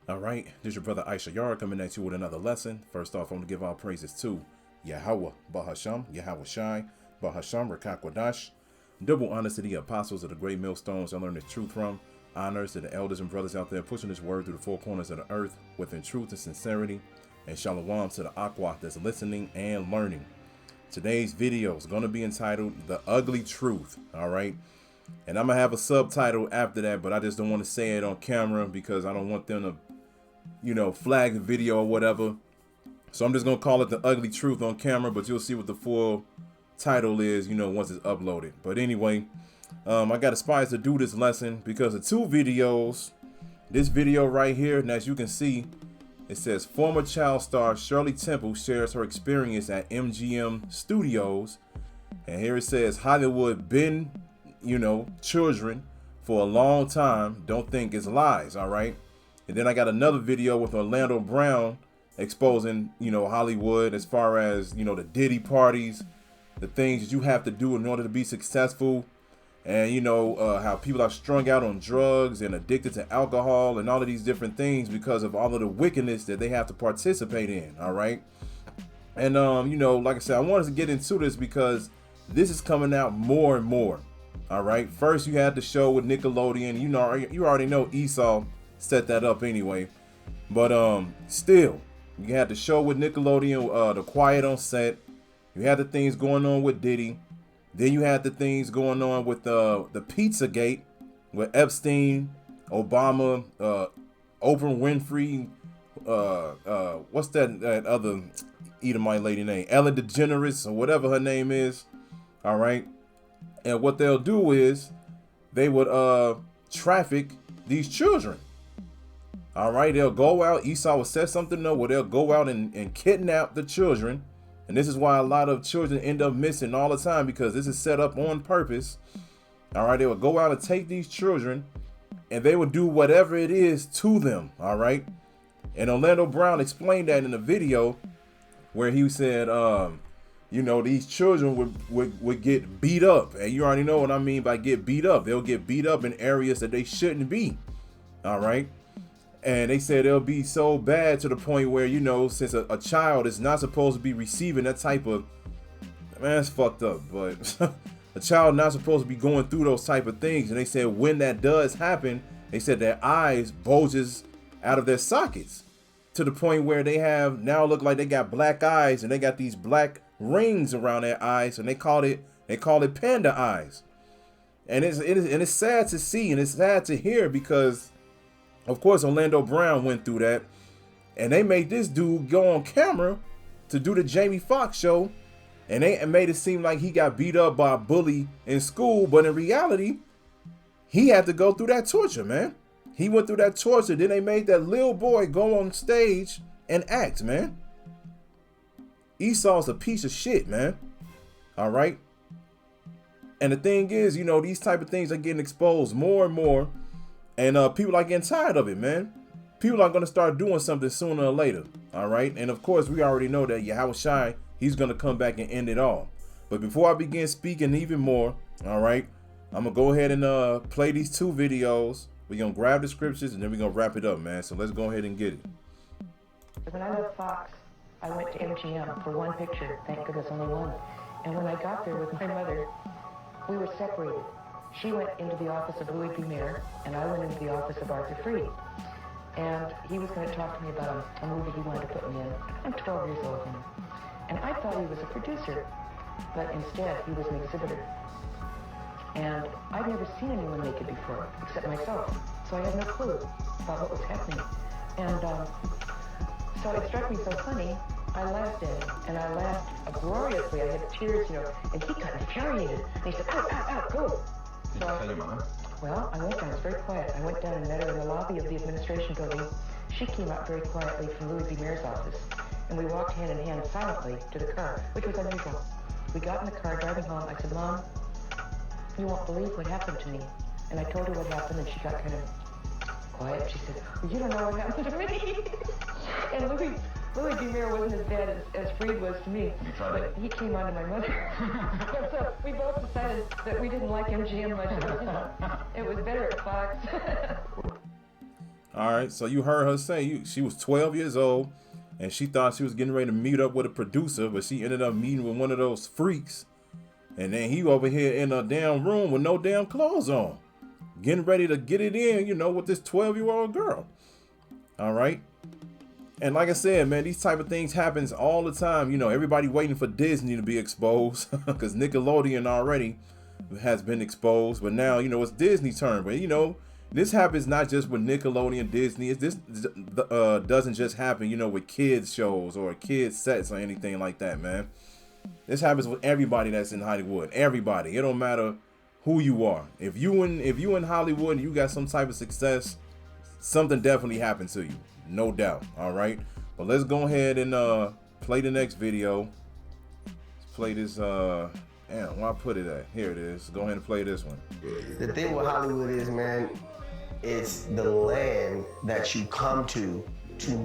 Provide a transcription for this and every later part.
All right, this is your brother Issachar coming at you with another lesson. First off, I'm going to give all praises to Yahweh, Bahasham, Yahweh Shai, Bahasham, Rakakwadash. Double honors to the apostles of the great millstones I learned the truth from. Honors to the elders and brothers out there pushing this word through the four corners of the earth within truth and sincerity. And shalom to the aqua that's listening and learning. Today's video is going to be entitled The Ugly Truth. All right. And I'm going to have a subtitle after that, but I just don't want to say it on camera because I don't want them to, flag the video or whatever. So I'm just going to call it The Ugly Truth on camera, but you'll see what the full title is, once it's uploaded. But anyway, I got aspires to do this lesson because of two videos. This video right here, and as you can see, it says former child star Shirley Temple shares her experience at MGM Studios. And here it says Hollywood been, children for a long time. Don't think it's lies, all right? And then I got another video with Orlando Brown exposing, Hollywood as far as, the Diddy parties, the things that you have to do in order to be successful. And, how people are strung out on drugs and addicted to alcohol and all of these different things because of all of the wickedness that they have to participate in. All right. And, like I said, I wanted to get into this because this is coming out more and more. All right. First, you had the show with Nickelodeon. You already know Esau set that up anyway. But still, you had the show with Nickelodeon, The Quiet on Set. You had the things going on with Diddy. Then you had the things going on with the Pizzagate with Epstein, Obama, Oprah Winfrey, what's that other Edomite lady name? Ellen DeGeneres or whatever her name is. All right. And what they'll do is they would traffic these children. All right. They'll go out. Esau will set something up where they'll go out and kidnap the children. And this is why a lot of children end up missing all the time, because this is set up on purpose. All right. They would go out and take these children and they would do whatever it is to them. All right. And Orlando Brown explained that in a video where he said, these children would get beat up. And you already know what I mean by get beat up. They'll get beat up in areas that they shouldn't be. All right. And they said it'll be so bad to the point where, since a child is not supposed to be receiving that type of, man, it's fucked up, but a child not supposed to be going through those type of things. And they said when that does happen, they said their eyes bulges out of their sockets to the point where they have now look like they got black eyes and they got these black rings around their eyes, and they call it panda eyes. And it's sad to see and it's sad to hear because, of course, Orlando Brown went through that, and they made this dude go on camera to do the Jamie Foxx show, and they made it seem like he got beat up by a bully in school, but in reality, he had to go through that torture, man. He went through that torture. Then they made that little boy go on stage and act, man. Esau's a piece of shit, man. All right. And the thing is, these type of things are getting exposed more and more. And people are getting tired of it, man. People are going to start doing something sooner or later. All right. And of course, we already know that Yahweh Shai, he's going to come back and end it all. But before I begin speaking even more, all right, I'm going to go ahead and play these two videos. We're going to grab the scriptures and then we're going to wrap it up, man. So let's go ahead and get it. When I left Fox, I went to MGM for one picture. Thank goodness, only one. And when I got there with my mother, we were separated. She went into the office of Louis B. Mayer, and I went into the office of Arthur Freed. And he was going to talk to me about a movie he wanted to put me in. I'm 12 years old now. And I thought he was a producer, but instead he was an exhibitor. And I'd never seen anyone naked before, except myself. So I had no clue about what was happening. And so it struck me so funny, I laughed at him, and I laughed uproariously. I had tears, and he got infuriated. And he said, out, go. Did you tell your mother? Well, I went down. It was very quiet. I went down and met her in the lobby of the administration building. She came out very quietly from Louis B. Mayer's office, and we walked hand in hand silently to the car, which was unusual. We got in the car driving home. I said, Mom, you won't believe what happened to me. And I told her what happened, and she got kind of quiet. She said, well, you don't know what happened to me. And Louis B. Mayer wasn't as bad as Freed was to me, but he came on to my mother. So we both decided that we didn't like MGM much. It was better at Fox. All right, so you heard her say she was 12 years old, and she thought she was getting ready to meet up with a producer, but she ended up meeting with one of those freaks. And then he over here in a damn room with no damn clothes on, getting ready to get it in, you know, with this 12-year-old girl. All right. And like I said, man, these type of things happens all the time. You know, everybody waiting for Disney to be exposed because Nickelodeon already has been exposed. But now, you know, it's Disney's turn. But, you know, this happens not just with Nickelodeon, Disney. This doesn't just happen, you know, with kids shows or kids sets or anything like that, man. This happens with everybody that's in Hollywood. Everybody. It don't matter who you are. If you in Hollywood and you got some type of success, something definitely happened to you. No doubt. All right. But let's go ahead and play the next video. Let's play this. Damn, where I put it at? Here it is. Go ahead and play this one. The thing with Hollywood is, man, it's the land that you come to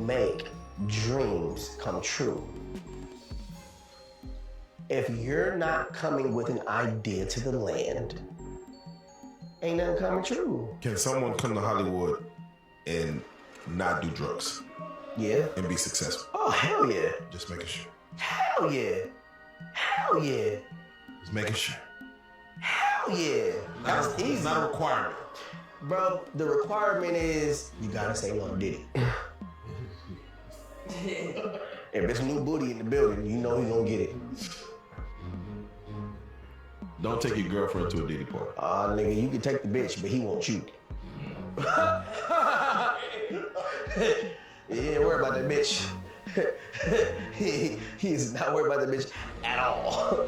make dreams come true. If you're not coming with an idea to the land, ain't nothing coming true. Can someone come to Hollywood and not do drugs? Yeah. And be successful? Oh, hell yeah. Just making sure. Hell yeah. Hell yeah. Just making sure. Hell yeah. That's easy. It's not a requirement. Bro, the requirement is you gotta say Lil Diddy. If it's new booty in the building, you know he's gonna get it. Don't take your girlfriend to a Diddy party. Nigga, you can take the bitch, but he won't you. He ain't worried about that bitch. He's not worried about the bitch at all.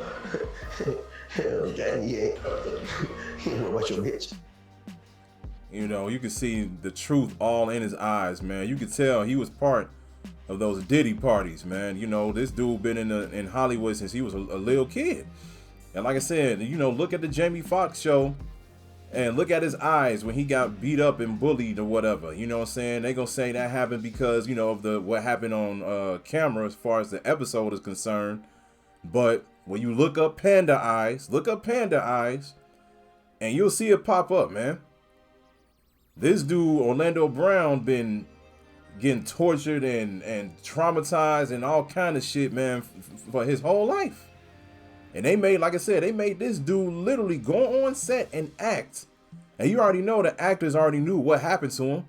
Okay, he ain't worried about your bitch. You know, you can see the truth all in his eyes, man. You could tell he was part of those Diddy parties, man. You know, this dude been in Hollywood since he was a little kid. And like I said, you know, look at the Jamie Foxx show and look at his eyes when he got beat up and bullied or whatever. You know what I'm saying? They gonna say that happened because, you know, of what happened on camera as far as the episode is concerned. But when you look up Panda Eyes, and you'll see it pop up, man. This dude, Orlando Brown, been getting tortured and traumatized and all kind of shit, man, for his whole life. And they made, like I said, they made this dude literally go on set and act. And you already know the actors already knew what happened to him.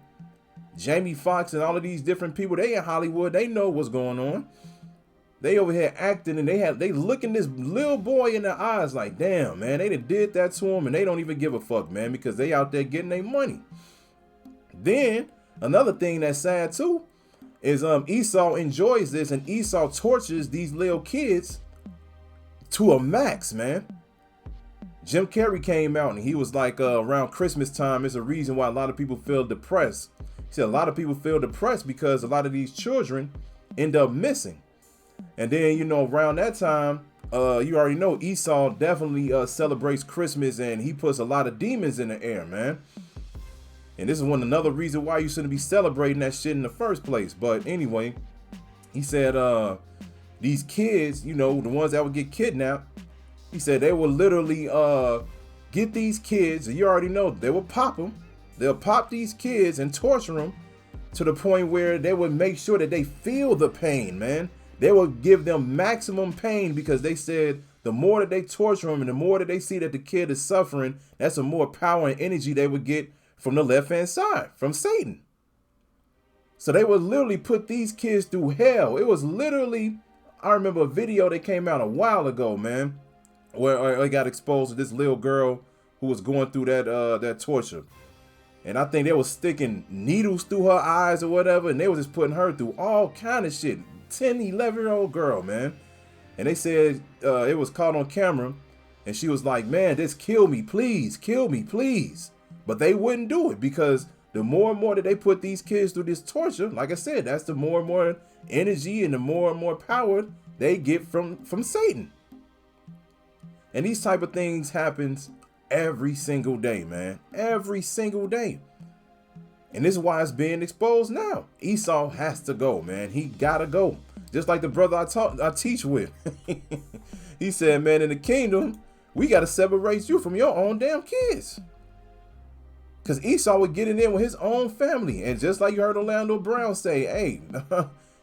Jamie Foxx and all of these different people, they in Hollywood, they know what's going on. They over here acting and they looking this little boy in the eyes like, damn, man, they did that to him and they don't even give a fuck, man, because they out there getting their money. Then another thing that's sad too is Esau enjoys this and Esau tortures these little kids to a max, man. Jim Carrey came out and he was like, around Christmas time, it's a reason why a lot of people feel depressed. He said a lot of people feel depressed because a lot of these children end up missing. And then, you know, around that time, you already know Esau definitely celebrates Christmas and he puts a lot of demons in the air, man. And this is another reason why you shouldn't be celebrating that shit in the first place. But anyway, he said these kids, you know, the ones that would get kidnapped, he said they will literally get these kids, and you already know, they will pop them. They'll pop these kids and torture them to the point where they would make sure that they feel the pain, man. They will give them maximum pain because they said the more that they torture them and the more that they see that the kid is suffering, that's the more power and energy they would get from the left-hand side, from Satan. So they would literally put these kids through hell. It was literally, I remember a video that came out a while ago, man, where they got exposed to this little girl who was going through that torture. And I think they was sticking needles through her eyes or whatever, and they was just putting her through all kind of shit. 10, 11-year-old girl, man. And they said it was caught on camera, and she was like, man, just kill me, please, kill me, please. But they wouldn't do it because the more and more that they put these kids through this torture, like I said, that's the more and more energy and the more and more power they get from Satan. And these type of things happens every single day, man. Every single day. And this is why it's being exposed now. Esau has to go, man. He gotta go. Just like the brother I teach with. He said, man, in the kingdom, we gotta separate you from your own damn kids. Because Esau would get in there with his own family. And just like you heard Orlando Brown say, hey,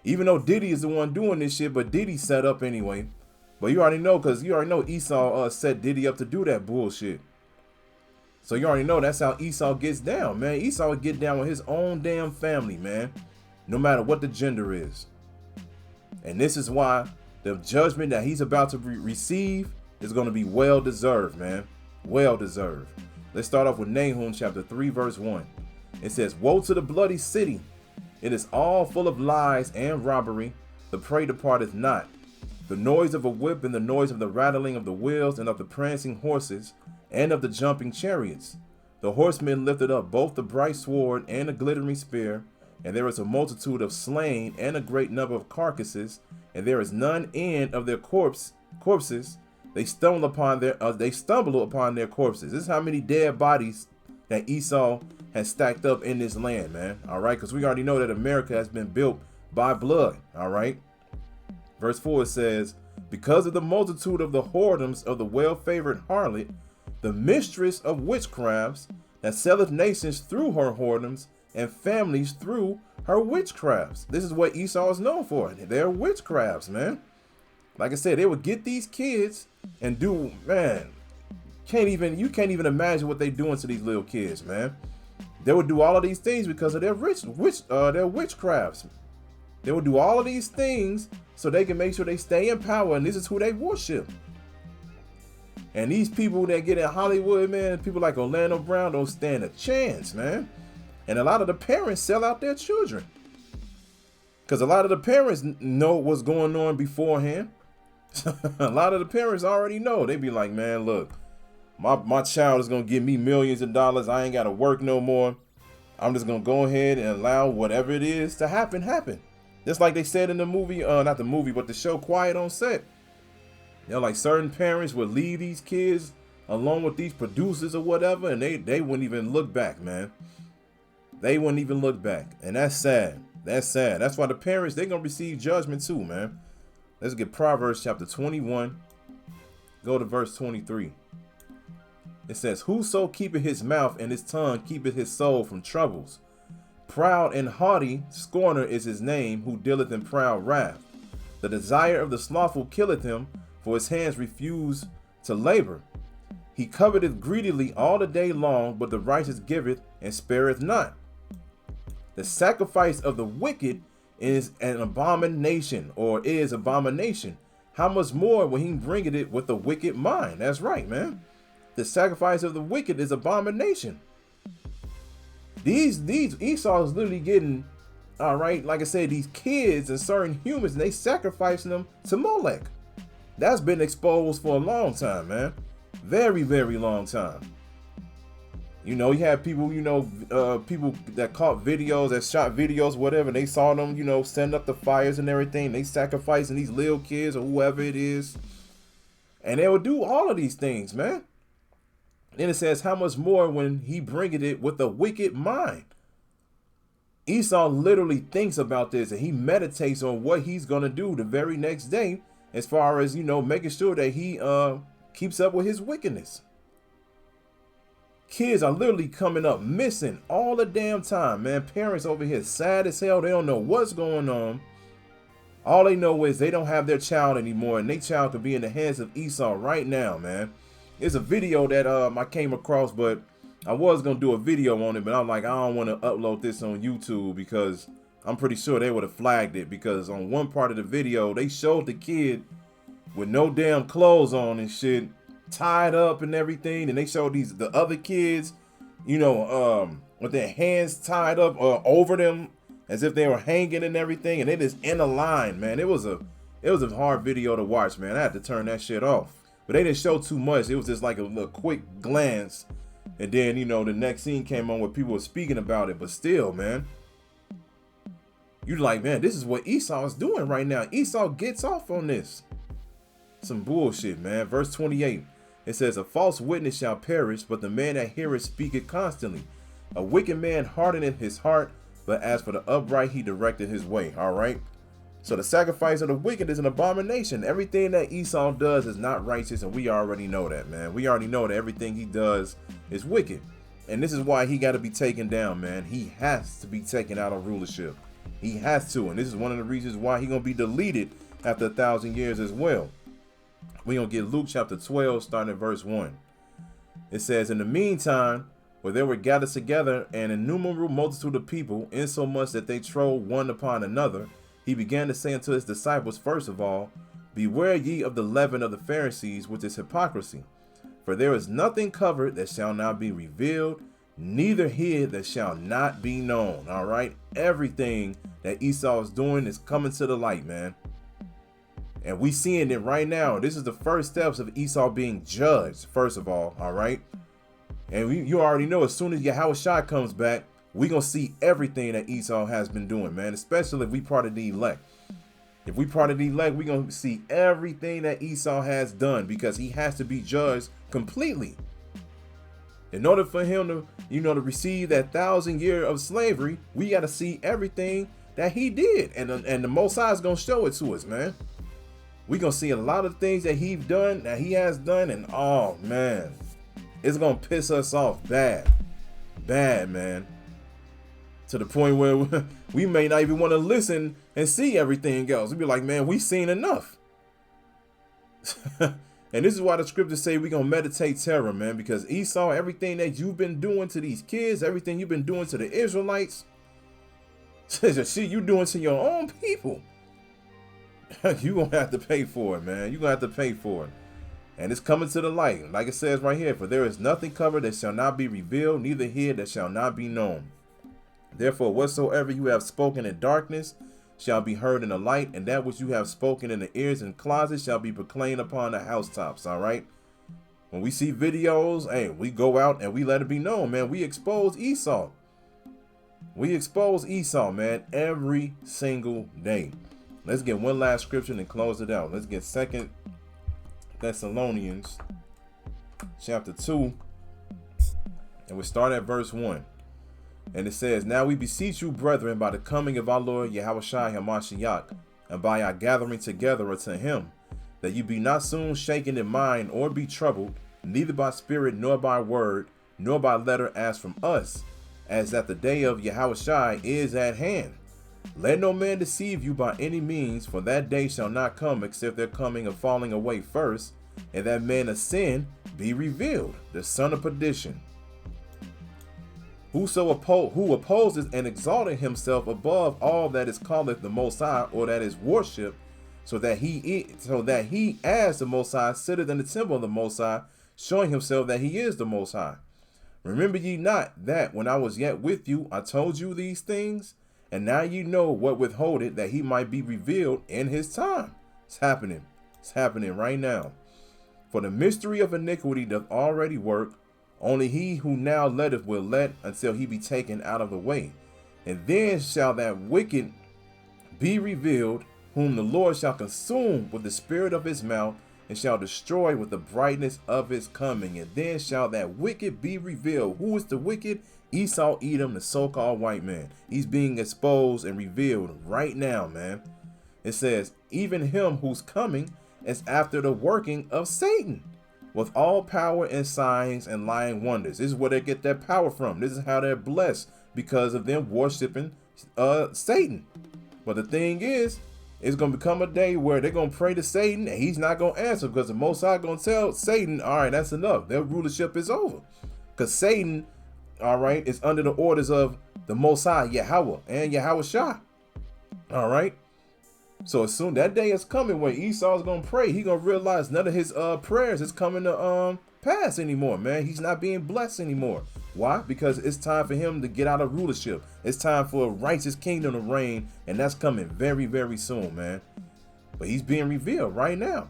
even though Diddy is the one doing this shit, but Diddy set up anyway. But you already know, because you already know Esau set Diddy up to do that bullshit. So you already know that's how Esau gets down, man. Esau would get down with his own damn family, man. No matter what the gender is. And this is why the judgment that he's about to receive is going to be well deserved, man. Well deserved. Let's start off with Nahum chapter 3 verse 1. It says, woe to the bloody city. It is all full of lies and robbery. The prey departeth not. The noise of a whip and the noise of the rattling of the wheels and of the prancing horses and of the jumping chariots. The horsemen lifted up both the bright sword and the glittering spear. And there is a multitude of slain and a great number of carcasses, and there is none end of their corpses. They stumble upon their corpses. This is how many dead bodies that Esau has stacked up in this land, man. All right, because we already know that America has been built by blood. All right. Verse 4 says, because of the multitude of the whoredoms of the well-favored harlot, the mistress of witchcrafts that selleth nations through her whoredoms, and families through her witchcrafts. This is what Esau is known for. They're witchcrafts, man. Like I said, they would get these kids and do, man, you can't even imagine what they're doing to these little kids, man. They would do all of these things because of their witchcrafts. They would do all of these things so they can make sure they stay in power, and this is who they worship. And these people that get in Hollywood, man, people like Orlando Brown don't stand a chance, man. And a lot of the parents sell out their children. Because a lot of the parents know what's going on beforehand. A lot of the parents already know. They be like, man, look, my child is going to give me millions of dollars. I ain't got to work no more. I'm just going to go ahead and allow whatever it is to happen. Just like they said in the movie, not the movie, but the show Quiet on Set. You know, like certain parents would leave these kids along with these producers or whatever, and they wouldn't even look back, man. They wouldn't even look back. And that's sad. That's sad. That's why the parents, they're going to receive judgment too, man. Let's get Proverbs chapter 21. Go to verse 23. It says, whoso keepeth his mouth and his tongue keepeth his soul from troubles. Proud and haughty scorner is his name, who dealeth in proud wrath. The desire of the slothful killeth him, for his hands refuse to labor. He coveteth greedily all the day long, but the righteous giveth and spareth not. The sacrifice of the wicked is an abomination, or is abomination. How much more when he bringeth it with a wicked mind? That's right, man. The sacrifice of the wicked is abomination. These Esau is literally getting, all right, like I said, these kids and certain humans, and they sacrificing them to Molech. That's been exposed for a long time, man. Very, very long time. You know, you have people, people that caught videos, that shot videos, whatever. They saw them, send up the fires and everything. They sacrificing these little kids or whoever it is. And they will do all of these things, man. Then it says, how much more when he bringeth it with a wicked mind? Esau literally thinks about this and he meditates on what he's going to do the very next day, as far as, making sure that he keeps up with his wickedness. Kids are literally coming up missing all the damn time, man. Parents over here sad as hell. They don't know what's going on. All they know is they don't have their child anymore, and their child could be in the hands of Esau right now, man. There's a video that I came across, but I was going to do a video on it, but I'm like, I don't want to upload this on YouTube because I'm pretty sure they would have flagged it, because on one part of the video, they showed the kid with no damn clothes on and shit, tied up and everything, and they showed the other kids, with their hands tied up over them as if they were hanging and everything, and they just in a line, man. It was a hard video to watch, man. I had to turn that shit off. But they didn't show too much. It was just like a little quick glance, and then the next scene came on where people were speaking about it. But still, man, you're like, man, this is what Esau is doing right now. Esau gets off on this. Some bullshit, man. Verse 28. It says, a false witness shall perish, but the man that heareth speaketh constantly. A wicked man hardeneth his heart, but as for the upright, he directed his way. All right. So the sacrifice of the wicked is an abomination. Everything that Esau does is not righteous, and we already know that, man. We already know that everything he does is wicked. And this is why he got to be taken down, man. He has to be taken out of rulership. He has to. And this is one of the reasons why he's going to be deleted after 1,000 years as well. We're going to get Luke chapter 12, starting at verse 1. It says, in the meantime, where they were gathered together an innumerable multitude of people, insomuch that they trode one upon another, he began to say unto his disciples, first of all, beware ye of the leaven of the Pharisees, which is hypocrisy. For there is nothing covered that shall not be revealed, neither hid that shall not be known. All right. Everything that Esau is doing is coming to the light, man. And we seeing it right now. This is the first steps of Esau being judged, first of all. All right. And you already know, as soon as Yahushua comes back, we're going to see everything that Esau has been doing, man, especially if we part of the elect. If we part of the elect, we're going to see everything that Esau has done, because he has to be judged completely. In order for him to, to receive that 1,000 year of slavery, we got to see everything that he did. And the Most High is going to show it to us, man. We're going to see a lot of things that he has done. And oh, man, it's going to piss us off bad, man. To the point where we may not even want to listen and see everything else. We'd be like, man, we seen enough. And this is why the scriptures say we're going to meditate terror, man, because Esau, everything that you've been doing to these kids, everything you've been doing to the Israelites, shit you doing to your own people, you're going to have to pay for it, man. You're going to have to pay for it. And it's coming to the light. Like it says right here, for there is nothing covered that shall not be revealed, neither hid that shall not be known. Therefore, whatsoever you have spoken in darkness shall be heard in the light, and that which you have spoken in the ears and closets shall be proclaimed upon the housetops. All right. When we see videos, hey, we go out and we let it be known, man. We expose Esau. We expose Esau, man, every single day. Let's get one last scripture and close it out. Let's get 2 Thessalonians chapter 2, and we'll start at verse 1. And it says, now we beseech you, brethren, by the coming of our Lord Yahushua HaMashiach, and by our gathering together unto him, that you be not soon shaken in mind or be troubled, neither by spirit nor by word, nor by letter as from us, as that the day of Yahushua is at hand. Let no man deceive you by any means, for that day shall not come except their coming and falling away first, and that man of sin be revealed, the son of perdition. Who opposes and exalted himself above all that is calleth the Most High, or that is worship, so that he as the Most High sitteth in the temple of the Most High, showing himself that he is the Most High. Remember ye not that when I was yet with you, I told you these things? And now you know what withholdeth, that he might be revealed in his time. It's happening. It's happening right now. For the mystery of iniquity doth already work. Only he who now letteth will let until he be taken out of the way. And then shall that wicked be revealed, whom the Lord shall consume with the spirit of his mouth, and shall destroy with the brightness of his coming. And then shall that wicked be revealed. Who is the wicked? Esau Edom, the so-called white man. He's being exposed and revealed right now, man. It says, even him whose coming is after the working of Satan, with all power and signs and lying wonders. This is where they get their power from. This is how they're blessed, because of them worshiping Satan. But the thing is, it's going to become a day where they're going to pray to Satan and he's not going to answer, because the Most High going to tell Satan, all right, that's enough. Their rulership is over. Because Satan, all right, is under the orders of the Most High, Yahweh and Yahushua. All right. So as soon that day is coming where Esau's going to pray, he going to realize none of his prayers is coming to pass anymore, man. He's not being blessed anymore. Why? Because it's time for him to get out of rulership. It's time for a righteous kingdom to reign, and that's coming very, very soon, man. But he's being revealed right now.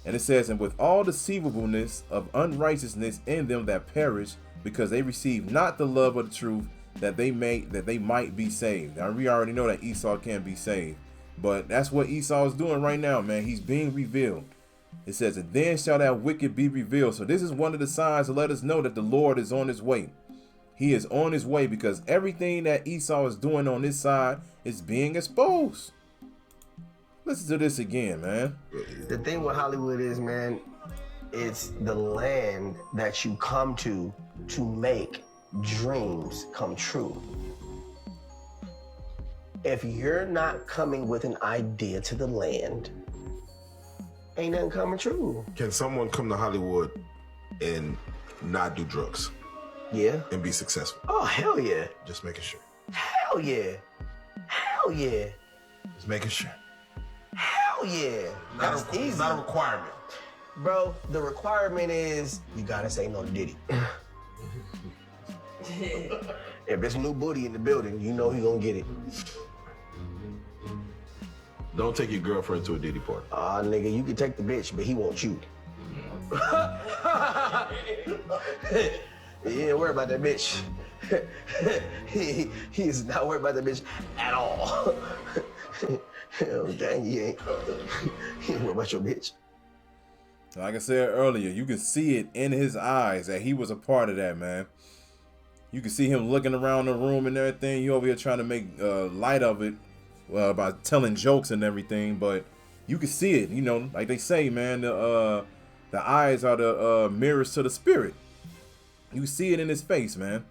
And it says, and with all deceivableness of unrighteousness in them that perish, because they receive not the love of the truth, that they might be saved. Now we already know that Esau can't be saved. But that's what Esau is doing right now, man. He's being revealed. It says, and then shall that wicked be revealed. So this is one of the signs to let us know that the Lord is on his way. He is on his way, because everything that Esau is doing on this side is being exposed. Listen to this again, man. The thing with Hollywood is, man, it's the land that you come to make dreams come true. If you're not coming with an idea to the land, ain't nothing coming true. Can someone come to Hollywood and not do drugs Yeah. and be successful? Oh, hell yeah. Just making sure. Hell yeah. Hell yeah. Just making sure. Hell yeah. That's easy. Not a requirement. Bro, the requirement is you gotta say no to Diddy. If there's a new booty in the building, you know he gonna get it. Don't take your girlfriend to a Diddy party. Nigga, you can take the bitch, but he wants you. He ain't worried about that bitch. he is not worried about that bitch at all. Oh, dang, he ain't worried about your bitch. Like I said earlier, you can see it in his eyes that he was a part of that, man. You can see him looking around the room and everything. You over here trying to make light of it by telling jokes and everything, but you can see it. You know, like they say, man, the eyes are the mirrors to the spirit. You see it in his face, man.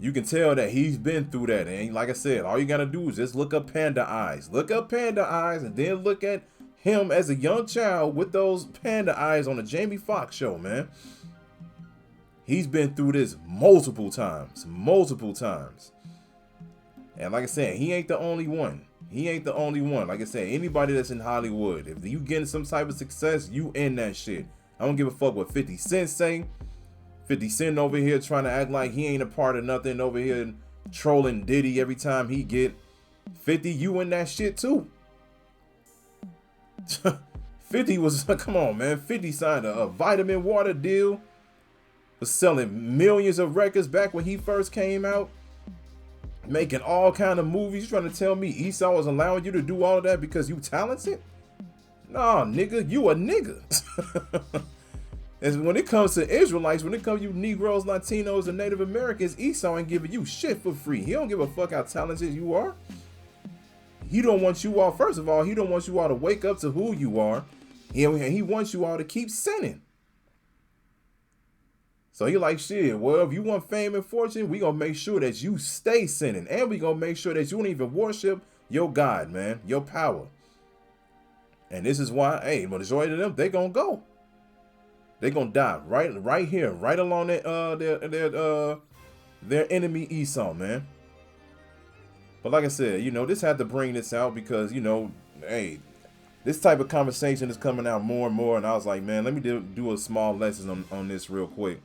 You can tell that he's been through that. And like I said, all you got to do is just look up Panda Eyes. Look up Panda Eyes and then look at him as a young child with those panda eyes on the Jamie Foxx show, man. He's been through this multiple times. And like I said, he ain't the only one. Like I said, anybody that's in Hollywood, if you getting some type of success, you in that shit. I don't give a fuck what 50 Cent say. 50 Cent over here trying to act like he ain't a part of nothing, over here trolling Diddy every time he get 50, you in that shit too. 50 was, come on, man. 50 signed a vitamin water deal. Was selling millions of records back when he first came out. Making all kind of movies. You trying to tell me Esau was allowing you to do all of that because you talented? Nah, nigga, you a nigga. And when it comes to Israelites, when it comes to you Negroes, Latinos, and Native Americans, Esau ain't giving you shit for free. He don't give a fuck how talented you are. He don't want you all, first of all, he don't want you all to wake up to who you are. He wants you all to keep sinning. So he like, shit, well, if you want fame and fortune, we gonna make sure that you stay sinning. And we gonna make sure that you don't even worship your God, man, your power. And this is why, hey, the majority of them, they gonna go. They gonna die right here, right along their enemy Esau, man. But like I said, you know, this had to bring this out because, you know, hey, this type of conversation is coming out more and more. And I was like, man, let me do a small lesson on this real quick.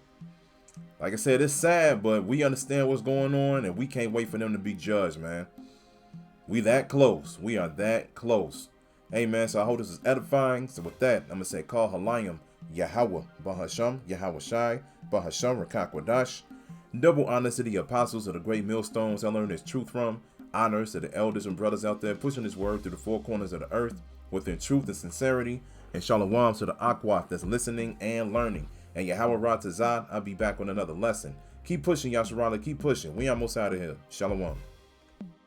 Like I said, it's sad, but we understand what's going on and we can't wait for them to be judged, man. We that close. We are that close. Hey, man, so I hope this is edifying. So with that, I'm going to say, call Halayim, Yahweh, Bahasham, Yahweh Shai, Bahasham, Rakakwadash. Double honors to the apostles of the great millstones I learned this truth from. Honors to the elders and brothers out there pushing this word through the four corners of the earth within truth and sincerity. And shalom to the Akwaf that's listening and learning. And Yahweh Ratazad, I'll be back with another lesson. Keep pushing, Yasharala, keep pushing. We almost out of here. Shalom.